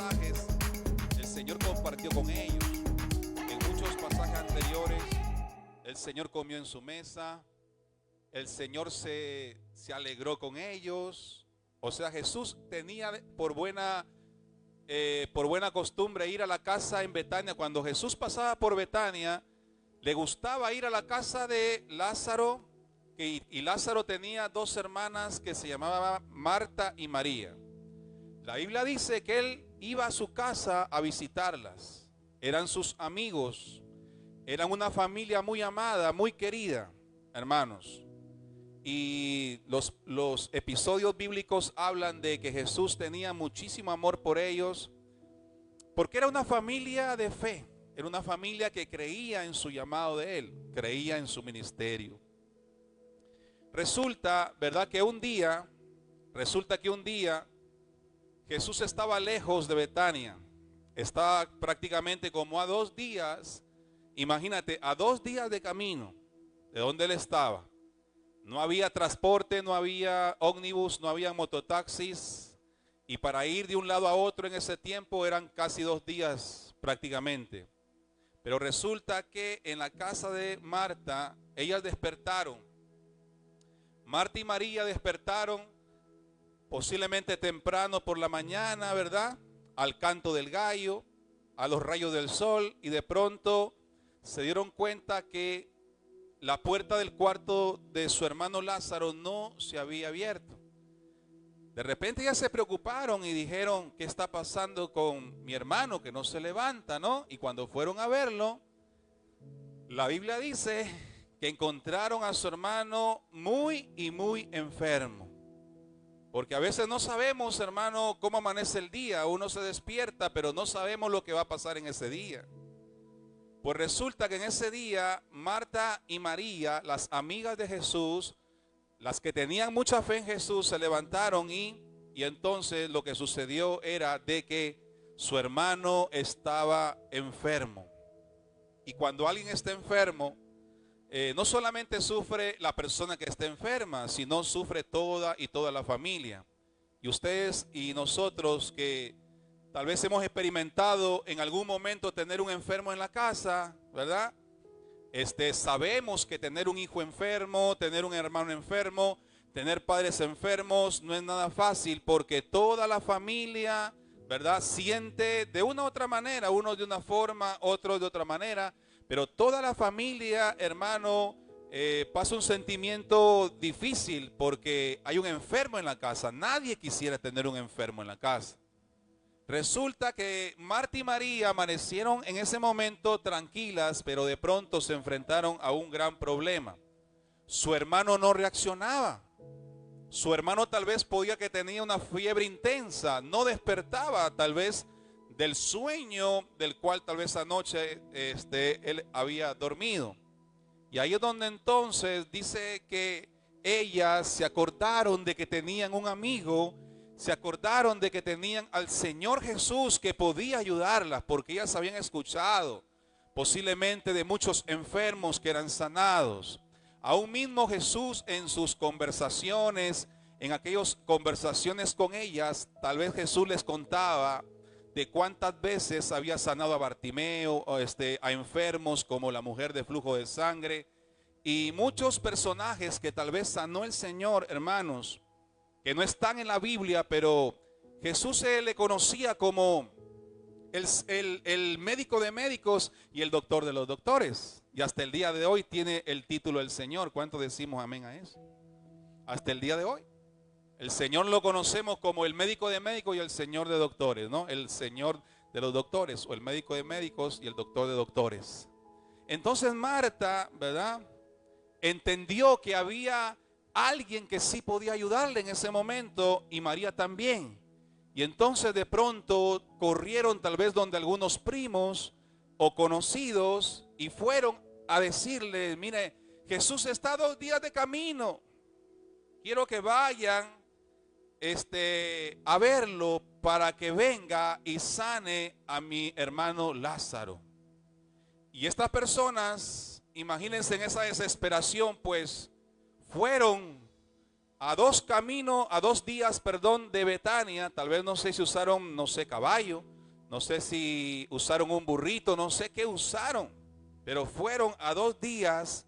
pasajes el Señor compartió con ellos. En muchos pasajes anteriores el Señor comió en su mesa, el Señor se alegró con ellos. O sea, Jesús tenía por buena costumbre ir a la casa en Betania. Cuando Jesús pasaba por Betania, le gustaba ir a la casa de Lázaro, y Lázaro tenía dos hermanas que se llamaban Marta y María. La Biblia dice que él iba a su casa a visitarlas. Eran sus amigos, eran una familia muy amada, muy querida, hermanos. Y los episodios bíblicos hablan de que Jesús tenía muchísimo amor por ellos, porque era una familia de fe, era una familia que creía en su llamado de él, creía en su ministerio. Resulta que un día Jesús estaba lejos de Betania, estaba prácticamente como a 2 días, imagínate, a 2 días de camino de donde él estaba. No había transporte, no había ómnibus, no había mototaxis, y para ir de un lado a otro en ese tiempo eran casi 2 días prácticamente. Pero resulta que en la casa de Marta, ellas despertaron. Marta y María despertaron posiblemente temprano por la mañana, ¿verdad? Al canto del gallo, a los rayos del sol, y de pronto se dieron cuenta que la puerta del cuarto de su hermano Lázaro no se había abierto. De repente ya se preocuparon y dijeron: ¿qué está pasando con mi hermano que no se levanta, no? Y cuando fueron a verlo, la Biblia dice que encontraron a su hermano muy enfermo. Porque a veces no sabemos, hermano, cómo amanece el día. Uno se despierta, pero no sabemos lo que va a pasar en ese día. Pues resulta que en ese día Marta y María, las amigas de Jesús, las que tenían mucha fe en Jesús, se levantaron y entonces lo que sucedió era de que su hermano estaba enfermo. Y cuando alguien está enfermo, no solamente sufre la persona que está enferma, sino sufre toda la familia. Y ustedes y nosotros que tal vez hemos experimentado en algún momento tener un enfermo en la casa, ¿verdad? Sabemos que tener un hijo enfermo, tener un hermano enfermo, tener padres enfermos no es nada fácil, porque toda la familia, ¿verdad?, siente de una u otra manera, uno de una forma, otro de otra manera, pero toda la familia, hermano, pasa un sentimiento difícil porque hay un enfermo en la casa. Nadie quisiera tener un enfermo en la casa. Resulta que Marta y María amanecieron en ese momento tranquilas, pero de pronto se enfrentaron a un gran problema. Su hermano no reaccionaba. Su hermano tal vez podía que tenía una fiebre intensa, no despertaba tal vez del sueño del cual tal vez anoche él había dormido. Y ahí es donde entonces dice que ellas se acordaron de que tenían un amigo, se acordaron de que tenían al Señor Jesús que podía ayudarlas, porque ellas habían escuchado posiblemente de muchos enfermos que eran sanados. Aún mismo Jesús en sus conversaciones, en aquellas conversaciones con ellas, tal vez Jesús les contaba de cuántas veces había sanado a Bartimeo, a enfermos como la mujer de flujo de sangre, y muchos personajes que tal vez sanó el Señor, hermanos, que no están en la Biblia, pero Jesús se le conocía como el médico de médicos y el doctor de los doctores. Y hasta el día de hoy tiene el título del Señor. ¿Cuánto decimos amén a eso? Hasta el día de hoy. El Señor lo conocemos como el médico de médicos y el Señor de doctores, ¿no? El Señor de los doctores, o el médico de médicos y el doctor de doctores. Entonces Marta, ¿verdad?, entendió que había alguien que sí podía ayudarle en ese momento, y María también. Y entonces de pronto corrieron tal vez donde algunos primos o conocidos y fueron a decirle: mire, Jesús está 2 días de camino, quiero que vayan a verlo para que venga y sane a mi hermano Lázaro. Y estas personas, imagínense en esa desesperación, pues fueron a 2 días de Betania. Tal vez no sé si usaron, no sé, caballo, No sé si usaron un burrito, no sé qué usaron, pero fueron a 2 días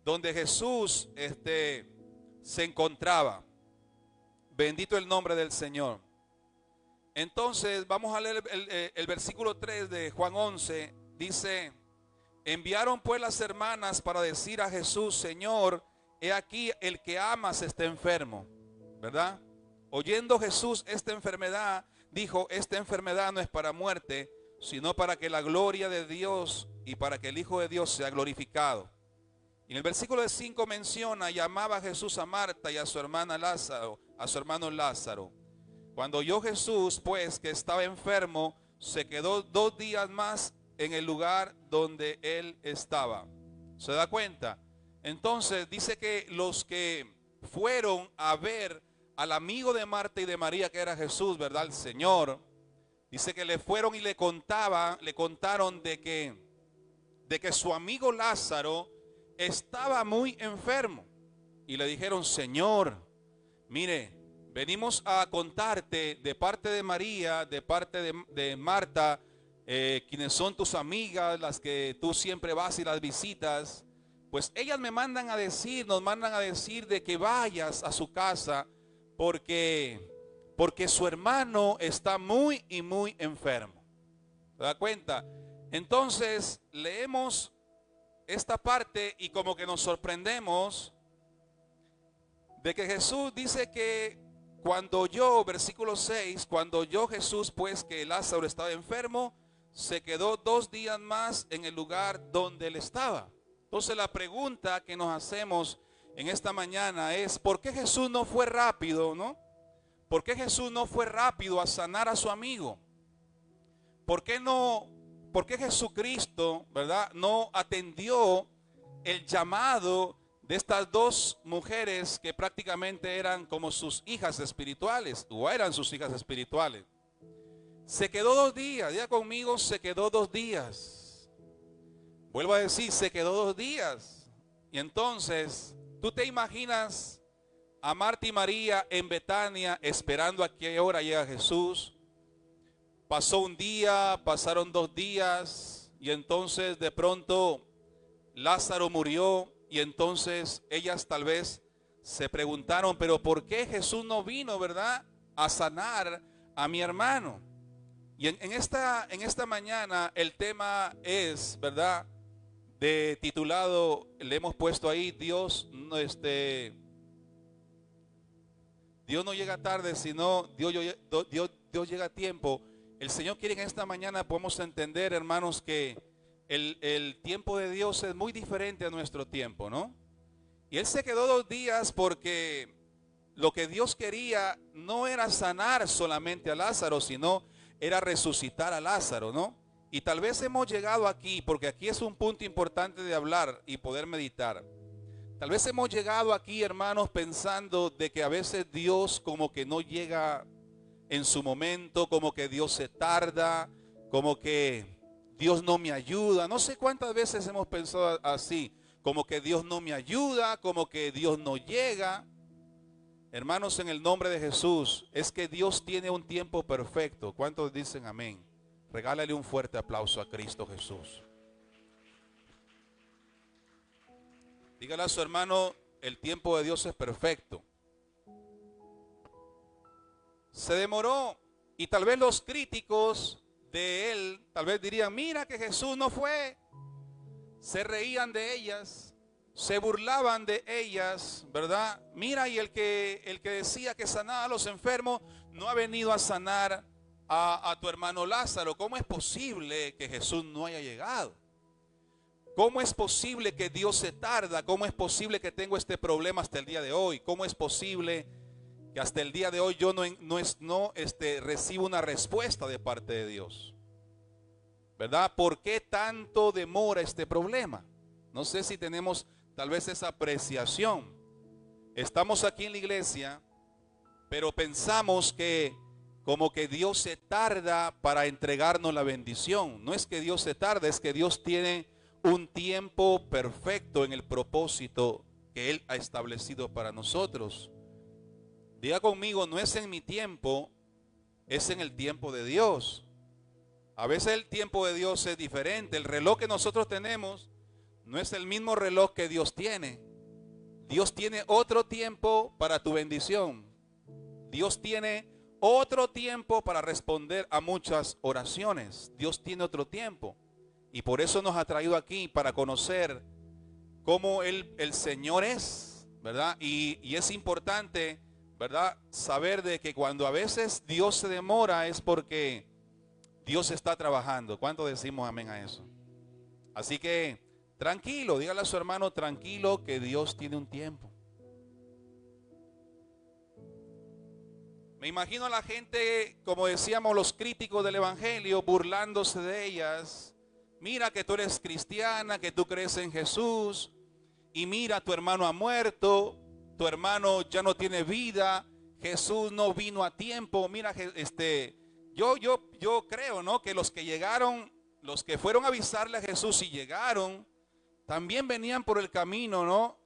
donde Jesús se encontraba. Bendito el nombre del Señor. Entonces vamos a leer el versículo 3 de Juan 11. Dice: enviaron pues las hermanas para decir a Jesús: Señor, he aquí el que amas está enfermo, ¿verdad? Oyendo Jesús esta enfermedad, dijo: esta enfermedad no es para muerte, sino para que la gloria de Dios y para que el Hijo de Dios sea glorificado. Y en el versículo 5 menciona: llamaba a Jesús a Marta y a su hermana Lázaro, a su hermano Lázaro. Cuando oyó Jesús pues que estaba enfermo, se quedó 2 días más en el lugar donde él estaba. ¿Se da cuenta? Entonces dice que los que fueron a ver al amigo de Marta y de María, que era Jesús, ¿verdad? El Señor, dice que le fueron y le contaron de que su amigo Lázaro estaba muy enfermo. Y le dijeron: Señor, mire, venimos a contarte de parte de María, de parte de Marta, quienes son tus amigas, las que tú siempre vas y las visitas. Pues ellas nos mandan a decir de que vayas a su casa porque su hermano está muy y muy enfermo. ¿Se da cuenta? Entonces leemos esta parte y como que nos sorprendemos de que Jesús dice que cuando oyó, versículo 6, cuando oyó Jesús pues que Lázaro estaba enfermo, se quedó 2 días más en el lugar donde él estaba. Entonces la pregunta que nos hacemos en esta mañana es: ¿por qué Jesús no fue rápido, no? ¿Por qué Jesús no fue rápido a sanar a su amigo? ¿Por qué Jesucristo, verdad, no atendió el llamado de estas 2 mujeres que prácticamente eran como sus hijas espirituales, o eran sus hijas espirituales? Se quedó 2 días, diga conmigo, se quedó 2 días. Vuelvo a decir, se quedó 2 días. Y entonces, ¿tú te imaginas a Marta y María en Betania esperando a qué hora llega Jesús? Pasó un día, pasaron 2 días y entonces de pronto Lázaro murió. Y entonces ellas tal vez se preguntaron: pero ¿por qué Jesús no vino, verdad, a sanar a mi hermano? Y en esta mañana el tema es, verdad, titulado, le hemos puesto ahí: Dios no llega tarde, sino Dios llega a tiempo. El Señor quiere que en esta mañana podamos entender, hermanos, que el tiempo de Dios es muy diferente a nuestro tiempo, ¿no? Y Él se quedó 2 días porque lo que Dios quería no era sanar solamente a Lázaro, sino era resucitar a Lázaro, ¿no? Y tal vez hemos llegado aquí, porque aquí es un punto importante de hablar y poder meditar. Tal vez hemos llegado aquí, hermanos, pensando de que a veces Dios como que no llega en su momento, como que Dios se tarda, como que Dios no me ayuda. No sé cuántas veces hemos pensado así, como que Dios no me ayuda, como que Dios no llega. Hermanos, en el nombre de Jesús, es que Dios tiene un tiempo perfecto. ¿Cuántos dicen amén? Regálale un fuerte aplauso a Cristo Jesús. Dígale a su hermano: el tiempo de Dios es perfecto. Se demoró y tal vez los críticos de él tal vez dirían: mira que Jesús no fue. Se reían de ellas, se burlaban de ellas, ¿verdad? Mira, y el que decía que sanaba a los enfermos no ha venido a sanar a tu hermano Lázaro. ¿Cómo es posible que Jesús no haya llegado? ¿Cómo es posible que Dios se tarda? ¿Cómo es posible que tengo este problema hasta el día de hoy? ¿Cómo es posible que hasta el día de hoy yo no recibo una respuesta de parte de Dios? ¿Verdad? ¿Por qué tanto demora este problema? No sé si tenemos tal vez esa apreciación. Estamos aquí en la iglesia, pero pensamos que como que Dios se tarda para entregarnos la bendición. No es que Dios se tarda, es que Dios tiene un tiempo perfecto en el propósito que Él ha establecido para nosotros. Diga conmigo: no es en mi tiempo, es en el tiempo de Dios. A veces el tiempo de Dios es diferente. El reloj que nosotros tenemos no es el mismo reloj que Dios tiene. Dios tiene otro tiempo para tu bendición. Dios tiene otro tiempo para responder a muchas oraciones. Dios tiene otro tiempo. Y por eso nos ha traído aquí para conocer cómo el Señor es, ¿verdad? Y es importante, ¿verdad?, saber de que cuando a veces Dios se demora es porque Dios está trabajando. ¿Cuánto decimos amén a eso? Así que tranquilo, dígale a su hermano, tranquilo, que Dios tiene un tiempo. Me imagino a la gente, como decíamos, los críticos del evangelio, burlándose de ellas. Mira que tú eres cristiana, que tú crees en Jesús, y mira, tu hermano ha muerto, tu hermano ya no tiene vida, Jesús no vino a tiempo. Mira, yo creo, ¿no?, que los que llegaron, los que fueron a avisarle a Jesús y llegaron, también venían por el camino, ¿no?,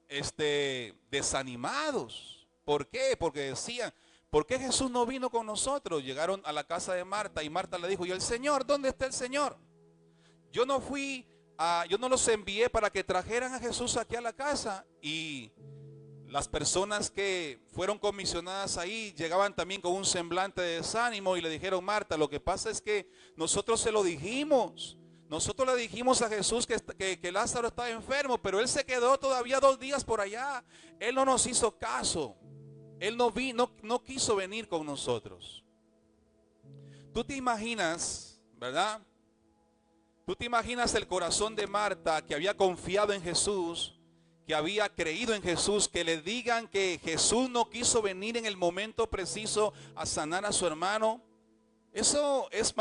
desanimados. ¿Por qué? Porque decían, ¿por qué Jesús no vino con nosotros? Llegaron a la casa de Marta y Marta le dijo, ¿y el Señor? ¿Dónde está el Señor? Yo no los envié para que trajeran a Jesús aquí a la casa. Y las personas que fueron comisionadas ahí llegaban también con un semblante de desánimo y le dijeron, Marta, lo que pasa es que nosotros se lo dijimos. Nosotros le dijimos a Jesús que Lázaro estaba enfermo, pero él se quedó todavía 2 días por allá. Él no nos hizo caso. Él no quiso venir con nosotros. Tú te imaginas, ¿verdad? Tú te imaginas el corazón de Marta, que había confiado en Jesús, que había creído en Jesús, que le digan que Jesús no quiso venir en el momento preciso a sanar a su hermano. Eso es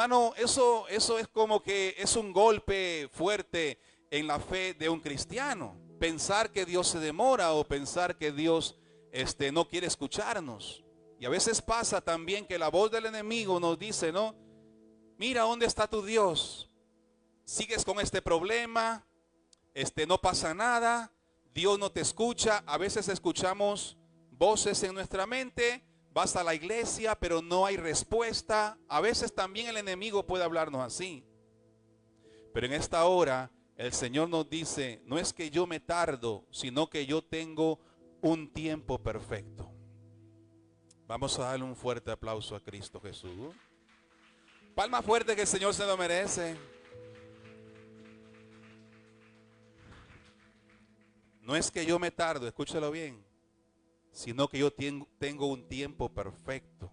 como que es un golpe fuerte en la fe de un cristiano. Pensar que Dios se demora o pensar que Dios no quiere escucharnos. Y a veces pasa también que la voz del enemigo nos dice, ¿no? Mira, ¿dónde está tu Dios? Sigues con este problema, no pasa nada, Dios no te escucha. A veces escuchamos voces en nuestra mente, vas a la iglesia, pero no hay respuesta. A veces también el enemigo puede hablarnos así. Pero en esta hora el Señor nos dice, no es que yo me tardo, sino que yo tengo un tiempo perfecto. Vamos a darle un fuerte aplauso a Cristo Jesús. Palma fuerte, que el Señor se lo merece. No es que yo me tardo, escúchalo bien, sino que yo tengo un tiempo perfecto.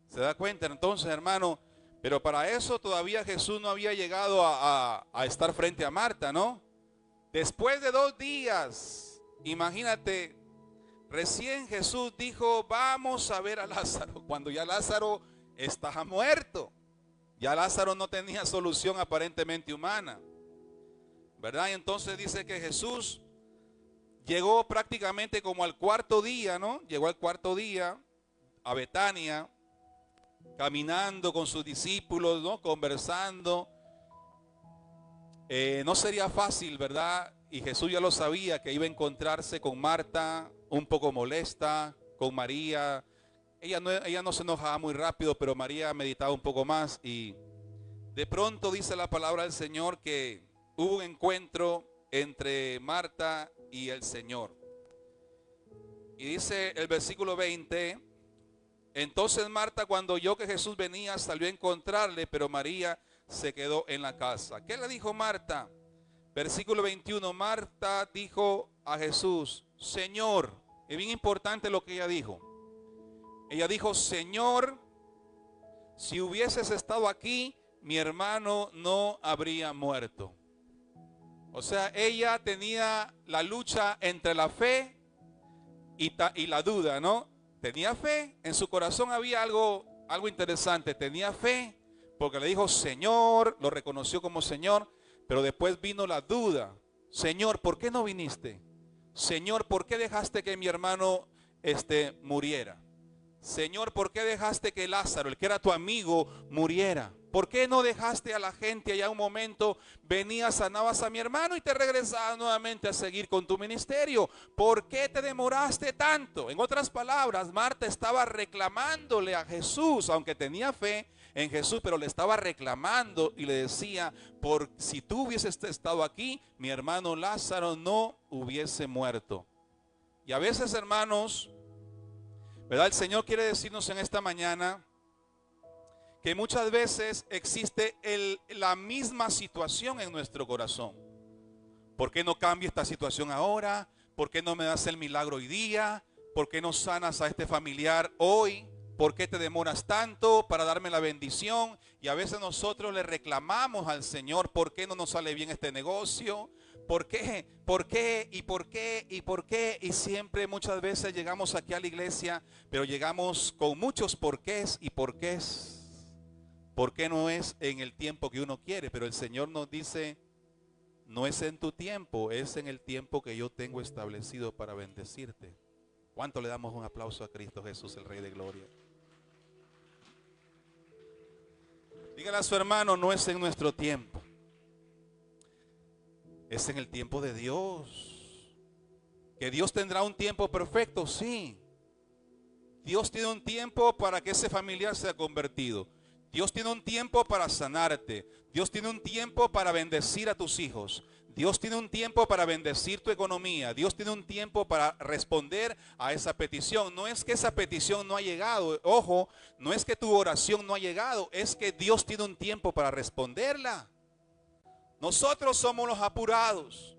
¿Se da cuenta entonces, hermano? Pero para eso todavía Jesús no había llegado a estar frente a Marta, ¿no? Después de 2 días, imagínate, recién Jesús dijo, vamos a ver a Lázaro, cuando ya Lázaro estaba muerto. Ya Lázaro no tenía solución aparentemente humana, ¿verdad? Y entonces dice que Jesús llegó prácticamente como al 4.º día, ¿no? Llegó al 4.º día a Betania, caminando con sus discípulos, ¿no?, conversando. No sería fácil, ¿verdad? Y Jesús ya lo sabía, que iba a encontrarse con Marta un poco molesta, con María. Ella no se enojaba muy rápido, pero María meditaba un poco más. Y de pronto dice la palabra del Señor que hubo un encuentro entre Marta y el Señor. Y dice el versículo 20, entonces Marta, cuando oyó que Jesús venía, salió a encontrarle, pero María se quedó en la casa. ¿Qué le dijo Marta? Versículo 21, Marta dijo a Jesús, Señor, es bien importante lo que ella dijo. Ella dijo, Señor, si hubieses estado aquí, mi hermano no habría muerto. O sea, ella tenía la lucha entre la fe y la duda, ¿no? Tenía fe, en su corazón había algo interesante. Tenía fe porque le dijo Señor, lo reconoció como Señor, pero después vino la duda. Señor, ¿por qué no viniste? Señor, ¿por qué dejaste que mi hermano muriera? Señor, ¿por qué dejaste que Lázaro, el que era tu amigo, muriera? ¿Por qué no dejaste a la gente allá un momento, venías, sanabas a mi hermano y te regresabas nuevamente a seguir con tu ministerio? ¿Por qué te demoraste tanto? En otras palabras, Marta estaba reclamándole a Jesús, aunque tenía fe, en Jesús, pero le estaba reclamando y le decía, por si tú hubieses estado aquí, mi hermano Lázaro no hubiese muerto. Y a veces, hermanos, ¿verdad? El Señor quiere decirnos en esta mañana que muchas veces existe la misma situación en nuestro corazón. ¿Por qué no cambia esta situación ahora? ¿Por qué no me das el milagro hoy día? ¿Por qué no sanas a este familiar hoy? ¿Por qué te demoras tanto para darme la bendición? Y a veces nosotros le reclamamos al Señor, ¿por qué no nos sale bien este negocio? ¿Por qué? ¿Por qué? ¿Y por qué? ¿Y por qué? Y siempre muchas veces llegamos aquí a la iglesia, pero llegamos con muchos porqués y porqués. ¿Por qué no es en el tiempo que uno quiere? Pero el Señor nos dice, no es en tu tiempo, es en el tiempo que yo tengo establecido para bendecirte. ¿Cuánto le damos un aplauso a Cristo Jesús, el Rey de Gloria? Dígale a su hermano, no es en nuestro tiempo, es en el tiempo de Dios. ¿Que Dios tendrá un tiempo perfecto? Sí. Dios tiene un tiempo para que ese familiar sea convertido. Dios tiene un tiempo para sanarte. Dios tiene un tiempo para bendecir a tus hijos. Dios tiene un tiempo para bendecir tu economía. Dios tiene un tiempo para responder a esa petición. No es que esa petición no ha llegado. Ojo, no es que tu oración no ha llegado. Es que Dios tiene un tiempo para responderla. Nosotros somos los apurados.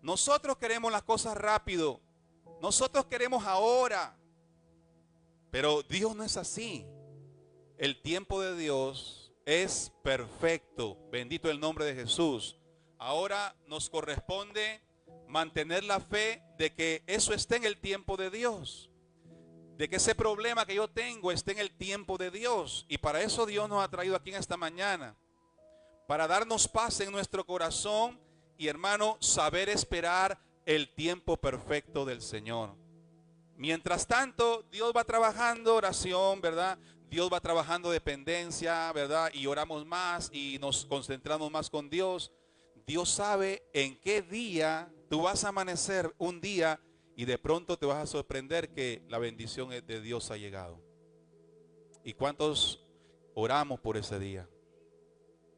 Nosotros queremos las cosas rápido. Nosotros queremos ahora. Pero Dios no es así. El tiempo de Dios es perfecto. Bendito el nombre de Jesús. Ahora nos corresponde mantener la fe de que eso esté en el tiempo de Dios. De que ese problema que yo tengo esté en el tiempo de Dios. Y para eso Dios nos ha traído aquí en esta mañana. Para darnos paz en nuestro corazón y, hermano, saber esperar el tiempo perfecto del Señor. Mientras tanto, Dios va trabajando oración, ¿verdad? Dios va trabajando dependencia, ¿verdad? Y oramos más y nos concentramos más con Dios. Dios sabe en qué día tú vas a amanecer un día y de pronto te vas a sorprender que la bendición de Dios ha llegado. ¿Y cuántos oramos por ese día?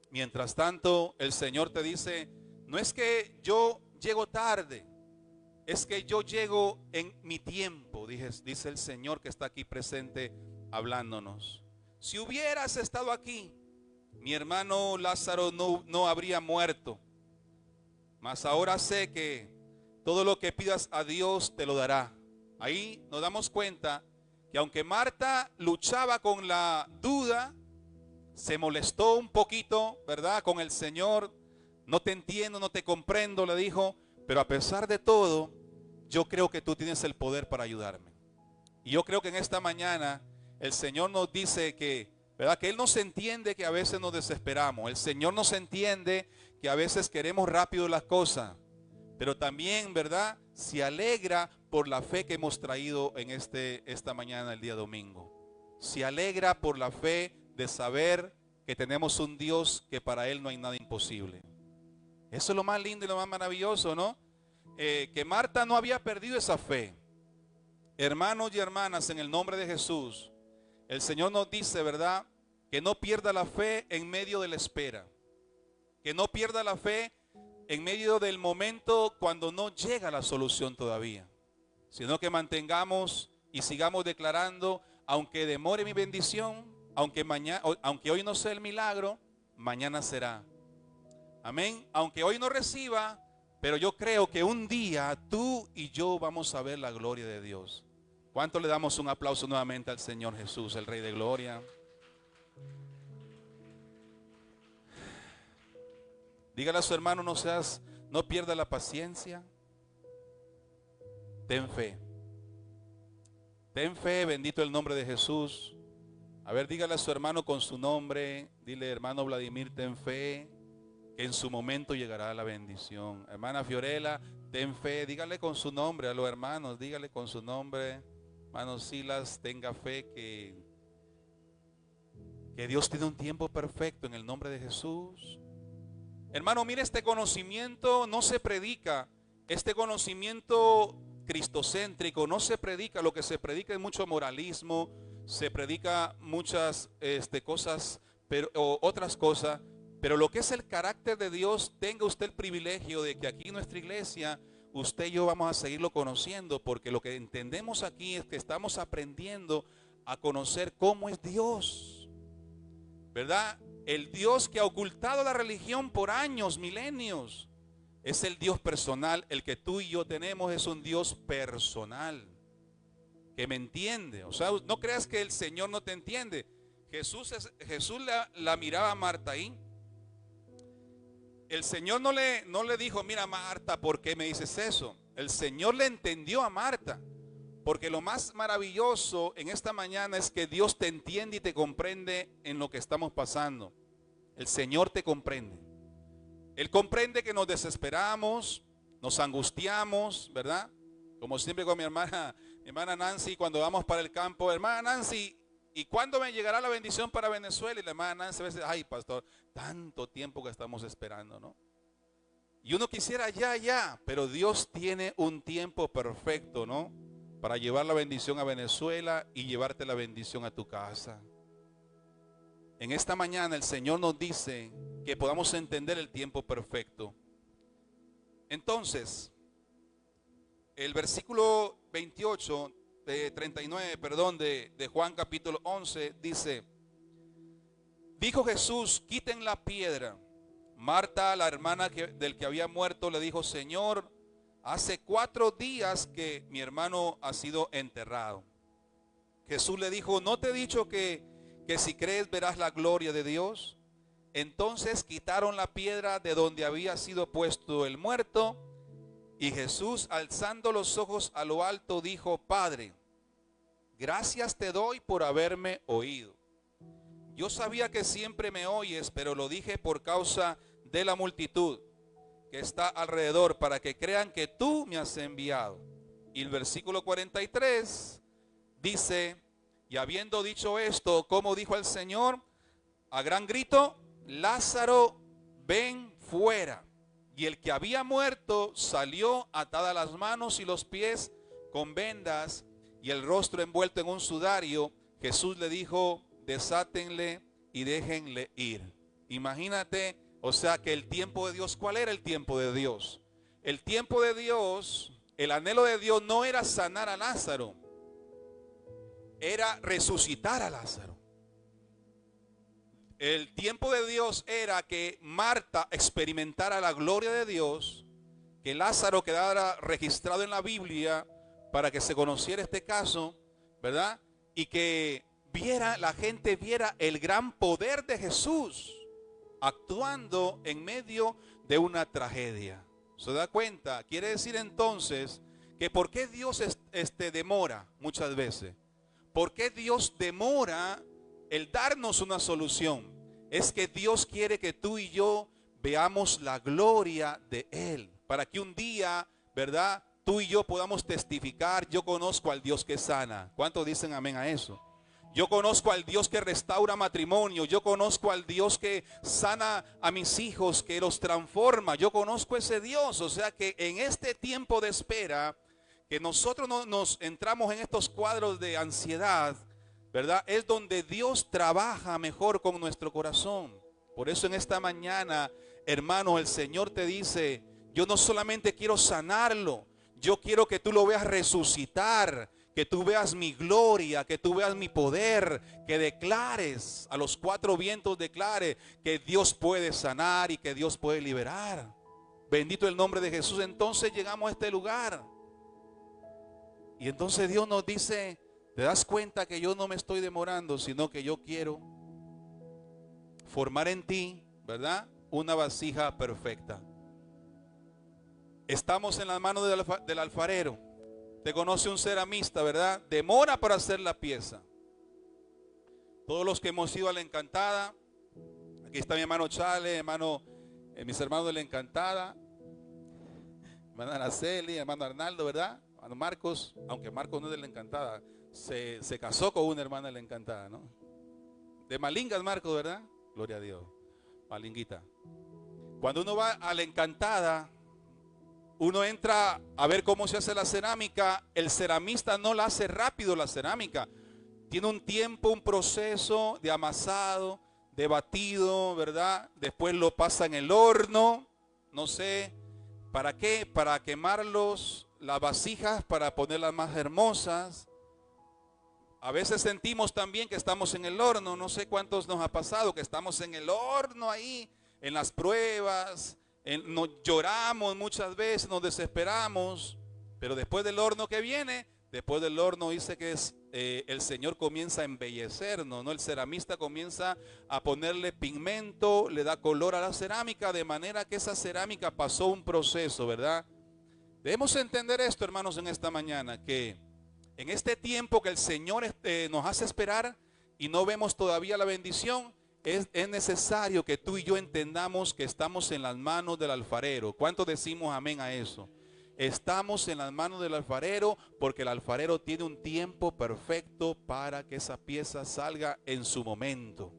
Mientras tanto, el Señor te dice, no es que yo llego tarde, es que yo llego en mi tiempo, dice el Señor que está aquí presente hablándonos. Si hubieras estado aquí, mi hermano Lázaro no habría muerto. Mas ahora sé que todo lo que pidas a Dios te lo dará. Ahí nos damos cuenta que aunque Marta luchaba con la duda, se molestó un poquito, ¿verdad? Con el Señor. No te entiendo, no te comprendo, le dijo. Pero a pesar de todo, yo creo que tú tienes el poder para ayudarme. Y yo creo que en esta mañana el Señor nos dice que, ¿verdad? Que Él nos entiende que a veces nos desesperamos. El Señor nos entiende que a veces queremos rápido las cosas. Pero también, ¿verdad? Se alegra por la fe que hemos traído en esta mañana, el día domingo. Se alegra por la fe de saber que tenemos un Dios que para Él no hay nada imposible. Eso es lo más lindo y lo más maravilloso, ¿no? Que Marta no había perdido esa fe. Hermanos y hermanas, en el nombre de Jesús, el Señor nos dice, ¿verdad? Que no pierda la fe en medio de la espera. Que no pierda la fe en medio del momento cuando no llega la solución todavía. Sino que mantengamos y sigamos declarando, aunque demore mi bendición, aunque hoy no sea el milagro, mañana será. Amén. Aunque hoy no reciba, pero yo creo que un día tú y yo vamos a ver la gloria de Dios. ¿Cuánto le damos un aplauso nuevamente al Señor Jesús, el Rey de Gloria? Dígale a su hermano, no pierda la paciencia. Ten fe. Ten fe, bendito el nombre de Jesús. A ver, dígale a su hermano con su nombre. Dile, hermano Vladimir, ten fe, que en su momento llegará la bendición. Hermana Fiorella, ten fe. Dígale con su nombre a los hermanos. Dígale con su nombre. Hermano Silas, tenga fe que Dios tiene un tiempo perfecto en el nombre de Jesús. Hermano, mire, este conocimiento no se predica. Este conocimiento cristocéntrico no se predica. Lo que se predica es mucho moralismo. Se predica muchas cosas o otras cosas, pero lo que es el carácter de Dios, tenga usted el privilegio de que aquí en nuestra iglesia, usted y yo vamos a seguirlo conociendo, porque lo que entendemos aquí es que estamos aprendiendo a conocer cómo es Dios, ¿verdad? El Dios que ha ocultado la religión por años, milenios, es el Dios personal. El que tú y yo tenemos es un Dios personal, que me entiende. O sea, no creas que el Señor no te entiende. Jesús la miraba a Marta ahí. El Señor no le dijo, mira Marta, ¿por qué me dices eso? El Señor le entendió a Marta. Porque lo más maravilloso en esta mañana es que Dios te entiende y te comprende en lo que estamos pasando. El Señor te comprende. Él comprende que nos desesperamos, nos angustiamos, ¿verdad? Como siempre con mi hermana Nancy, cuando vamos para el campo, hermana Nancy, ¿y cuándo me llegará la bendición para Venezuela? Y la hermana Nancy a veces, ay pastor, tanto tiempo que estamos esperando, ¿no? Y uno quisiera ya, pero Dios tiene un tiempo perfecto, ¿no? Para llevar la bendición a Venezuela y llevarte la bendición a tu casa. En esta mañana el Señor nos dice que podamos entender el tiempo perfecto. Entonces, el versículo 38, de 39, perdón, de Juan capítulo 11, dice, dijo Jesús, quiten la piedra. Marta, la hermana del que había muerto, le dijo, Señor, hace 4 días que mi hermano ha sido enterrado. Jesús le dijo, ¿no te he dicho que si crees verás la gloria de Dios? Entonces quitaron la piedra de donde había sido puesto el muerto, y Jesús, alzando los ojos a lo alto, dijo, Padre, gracias te doy por haberme oído. Yo sabía que siempre me oyes, pero lo dije por causa de la multitud que está alrededor, para que crean que tú me has enviado. Y el versículo 43 dice, y habiendo dicho esto, como dijo el Señor, a gran grito, Lázaro, ven fuera. Y el que había muerto salió, atadas las manos y los pies con vendas y el rostro envuelto en un sudario. Jesús le dijo, desátenle y déjenle ir. Imagínate, o sea que el tiempo de Dios, ¿cuál era el tiempo de Dios? El tiempo de Dios, el anhelo de Dios no era sanar a Lázaro, era resucitar a Lázaro. El tiempo de Dios era que Marta experimentara la gloria de Dios, que Lázaro quedara registrado en la Biblia para que se conociera este caso, ¿verdad? Y que la gente viera el gran poder de Jesús actuando en medio de una tragedia. ¿Se da cuenta? Quiere decir entonces que ¿por qué Dios demora muchas veces? ¿Por qué Dios demora el darnos una solución? Es que Dios quiere que tú y yo veamos la gloria de Él, para que un día, ¿verdad?, tú y yo podamos testificar, yo conozco al Dios que sana. ¿Cuántos dicen amén a eso? Yo conozco al Dios que restaura matrimonio, yo conozco al Dios que sana a mis hijos, que los transforma, yo conozco ese Dios. O sea que en este tiempo de espera, que nosotros no nos entramos en estos cuadros de ansiedad, ¿verdad? Es donde Dios trabaja mejor con nuestro corazón. Por eso en esta mañana, hermano, el Señor te dice, yo no solamente quiero sanarlo, yo quiero que tú lo veas resucitar, que tú veas mi gloria, que tú veas mi poder, que declares a los 4 vientos, declare que Dios puede sanar y que Dios puede liberar. Bendito el nombre de Jesús. Entonces llegamos a este lugar. Y entonces Dios nos dice, ¿te das cuenta que yo no me estoy demorando, sino que yo quiero formar en ti, ¿verdad?, una vasija perfecta? Estamos en las manos del alfarero. Te conoce un ceramista, ¿verdad? Demora para hacer la pieza. Todos los que hemos ido a La Encantada, aquí está mi hermano Chale, mis hermanos de La Encantada, hermana Araceli, hermano Arnaldo, ¿verdad? Hermano Marcos, aunque Marcos no es de La Encantada, se casó con una hermana de La Encantada, ¿no? De Malingas, Marcos, ¿verdad? Gloria a Dios, Malinguita. Cuando uno va a La Encantada, uno entra a ver cómo se hace la cerámica. El ceramista no la hace rápido la cerámica. Tiene un tiempo, un proceso de amasado, de batido, ¿verdad? Después lo pasa en el horno, no sé, ¿para qué? Para quemarlos, las vasijas, para ponerlas más hermosas. A veces sentimos también que estamos en el horno, no sé cuántos nos ha pasado, que estamos en el horno ahí, en las pruebas, nos lloramos muchas veces, nos desesperamos, pero después del horno que viene, después del horno dice que es, el Señor comienza a embellecernos, ¿no? El ceramista comienza a ponerle pigmento, le da color a la cerámica, de manera que esa cerámica pasó un proceso, ¿verdad? Debemos entender esto, hermanos, en esta mañana, que en este tiempo que el Señor nos hace esperar y no vemos todavía la bendición, es necesario que tú y yo entendamos que estamos en las manos del alfarero. ¿Cuántos decimos amén a eso? Estamos en las manos del alfarero porque el alfarero tiene un tiempo perfecto para que esa pieza salga en su momento.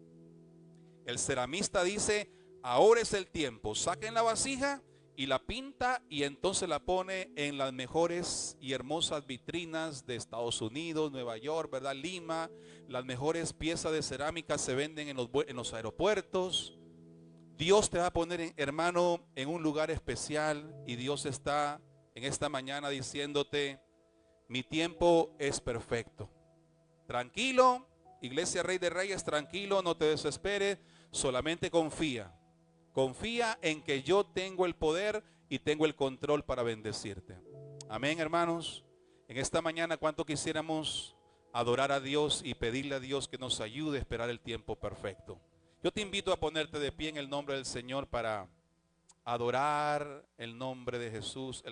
El ceramista dice, ahora es el tiempo, saquen la vasija y la pinta y entonces la pone en las mejores y hermosas vitrinas de Estados Unidos, Nueva York, ¿verdad? Lima. Las mejores piezas de cerámica se venden en los aeropuertos. Dios te va a poner, hermano, en un lugar especial y Dios está en esta mañana diciéndote, mi tiempo es perfecto. Tranquilo, Iglesia Rey de Reyes, tranquilo, no te desesperes, solamente confía. Confía en que yo tengo el poder y tengo el control para bendecirte. Amén, hermanos. En esta mañana, ¿cuánto quisiéramos adorar a Dios y pedirle a Dios que nos ayude a esperar el tiempo perfecto? Yo te invito a ponerte de pie en el nombre del Señor para adorar el nombre de Jesús.